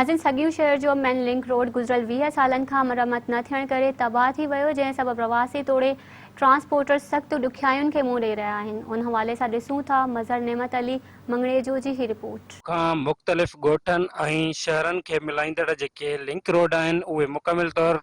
नाज़िन सॻियूं शहर जो main link road गुज़िरियल 20 सालनि खां मरम्मत न थियण करे तबाह थी वियो, जंहिं सबबि प्रवासी तोड़े ट्रांसपोर्टर सख़्तु ॾुखियाइयुनि खे मुंहुं ॾेई रहिया आहिनि। उन हवाले सां ॾिसूं था मज़हर नेमत अली मंगणेजो जी ही रिपोर्ट। मुख़्तलिफ़ ॻोठनि ऐं शहरनि खे मिलाईंदड़ जेके लिंक रोड आहिनि उहे मुकमिल तौर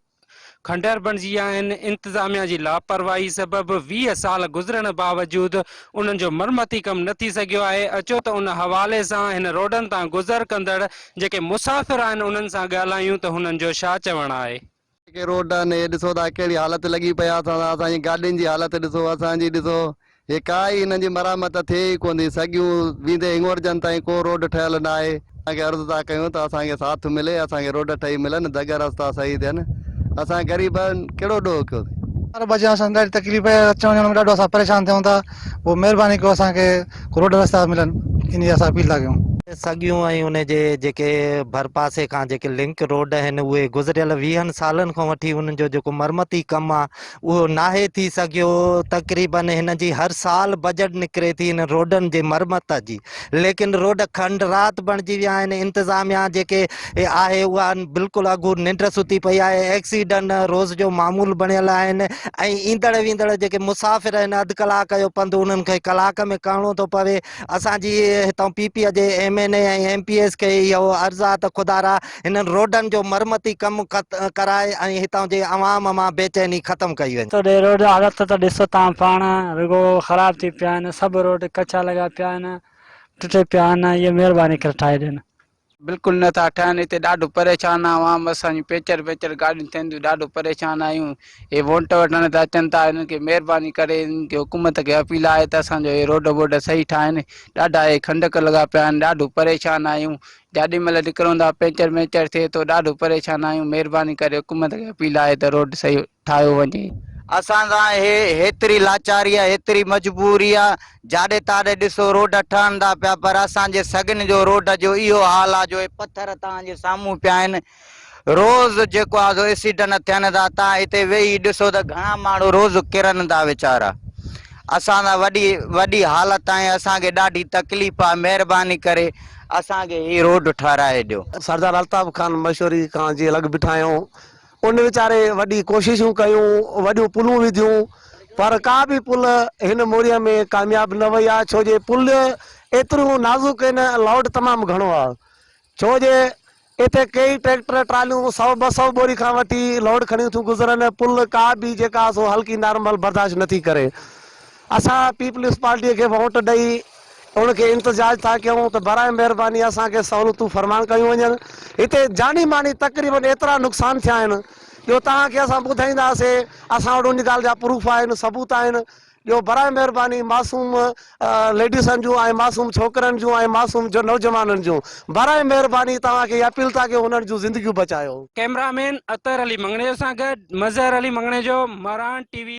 खंडर बणिजी विया आहिनि। इंतिज़ामिया जी लापरवाही सबबि 20 साल गुज़रण बावजूदि उन्हनि जो मरमती कमु न थी सघियो आहे। अचो त उन हवाले सां हिन रोडनि तां गुज़र कंदड़ जेके मुसाफ़िर आहिनि उन्हनि सां ॻाल्हायूं त हुननि जो छा चवणु आहे। जेके रोड आहिनि हे ॾिसो था कहिड़ी हालति लॻी पिया अथव। असांजी गाॾियुनि जी हालति ॾिसो, असांजी ॾिसो हे काई हिननि जी मरम्मत थिए ई कोन थी। सॻियूं वेंदे हिंगोरजनि ताईं को रोड ठहियल न आहे। असांखे अर्ज़ु था कयूं त असांखे साथ मिले, असांखे रोड ठही मिलनि, दग रस्ता सही थियनि। असां ग़रीबनि कहिड़ो ॾोह कयो। 4 बजे असां ॾाढी तकलीफ़ आहे, अचण वञण में ॾाढो असां परेशान थियूं था। पोइ महिरबानी कयो असांखे रोड रस्ता मिलनि, इन जी असां अपील था कयूं। सॻियूं ऐं उन जे जेके भरपासे खां जेके लिंक रोड आहिनि उहे गुज़िरियल 20 सालनि खां वठी उन्हनि जो जेको मरमती कमु आहे उहो नाहे थी सघियो। तक़रीबन हिन जी हर साल बजट निकिरे थी हिन रोडनि जे मरमत जी, लेकिन रोड खंड राति बणिजी विया आहिनि। इंतिज़ामिया जेके आहे उहा बिल्कुलु अघु निंड सुती पई आहे। एक्सीडेंट रोज़ जो मामूल बणियल आहिनि ऐं ईंदड़ वेंदड़ जेके मुसाफ़िर आहिनि अधु कलाक जो पंधु उन्हनि खे कलाक में करिणो थो पवे। असांजी हितां पीपीअ जे MNA ऐं MPS खे इहो अर्ज़ु आहे त ख़ुदारा हिननि रोडनि जो मरमती कमु कराए ऐं हितां जे अवाम मां बेचैनी ख़तमु कई वञे। तो रोड हालत तो ॾिसो तव्हां पाण, रुगो ख़राब थी पिया आहिनि। सभु रोड कचा लॻा पिया आहिनि, टुटे पिया आहिनि। इहे महिरबानी करे ठाहे ॾियनि। बिल्कुलु नथा ठहनि। हिते ॾाढो परेशान आवाम, असांजी पेचर गाॾियूं थियनि थियूं, ॾाढो परेशान आहियूं। हे वोट वठण त अचनि था, हिननि खे महिरबानी करे हिननि खे हुकूमत खे अपील आहे त असांजो हे रोड वोड सही ठाहिनि। ॾाढा हे खंडक लॻा पिया आहिनि, ॾाढो परेशान आहियूं। जेॾी महिल निकिरूं था पेचर थिए थो, ॾाढो परेशान आहियूं। महिरबानी करे हुकूमत खे अपील आहे त रोड सही ठाहियो वञे। असां सां हेतिरी लाचारी आहे, हेतिरी मजबूरी आहे। जाॾे ताॾे ॾिसो रोड ठहनि था पिया, पर असांजे सॻियुनि जो रोड जो इहो हाल आहे जो पथर तव्हांजे साम्हूं पिया आहिनि। रोज़ जेको आहे एक्सीडेंट थियनि था। तव्हां हिते वेही ॾिसो त घणा माण्हू रोज़ किरनि था वीचारा। असां सां वॾी हालत आहे, असांखे ॾाढी तकलीफ़ आहे। महिरबानी करे असांखे हीअ रोड ठाराए ॾियो। सरदार अल्ताफ़ खान मशहूरी खां जीअं लॻ बीठा आहियूं, उन वीचारे वॾी कोशिशूं कयूं, वॾियूं पुलूं विधियूं, पर का बि पुल हिन मोरीअ में कामयाबु न वई आहे। छो जे पुल एतिरियूं नाज़ुक आहिनि, लोड तमामु घणो आहे। छो जे हिते कई ट्रैक्टर ट्रालियूं 100-200 बोरी खां वठी लोड खणी थियूं गुज़रनि। पुल का बि जेका सो हल्की नॉर्मल बर्दाश्त नथी करे। असां पीपल्स पार्टीअ खे वोट ॾेई उनखे इंतजाज था कयूं त बराए महिरबानी असांखे सहूलियतूं फरमान कयूं वञनि। हिते जानी मानी तक़रीबन एतिरा नुक़सान थिया आहिनि जो तव्हांखे असां ॿुधाईंदासीं। असां वटि उन ॻाल्हि जा प्रूफ आहिनि, सबूत आहिनि। ॿियो बराए महिरबानी मासूम लेडीसनि जूं ऐं मासूम छोकिरनि जूं ऐं मासूम नौजवाननि जूं बराए महिरबानी तव्हांखे अपील था कयूं, हुननि जूं ज़िंदगियूं बचायो। कैमरामैन अतर अली मंगणेजो सां गॾु मज़हर अली मंगणेजो, मरान TV।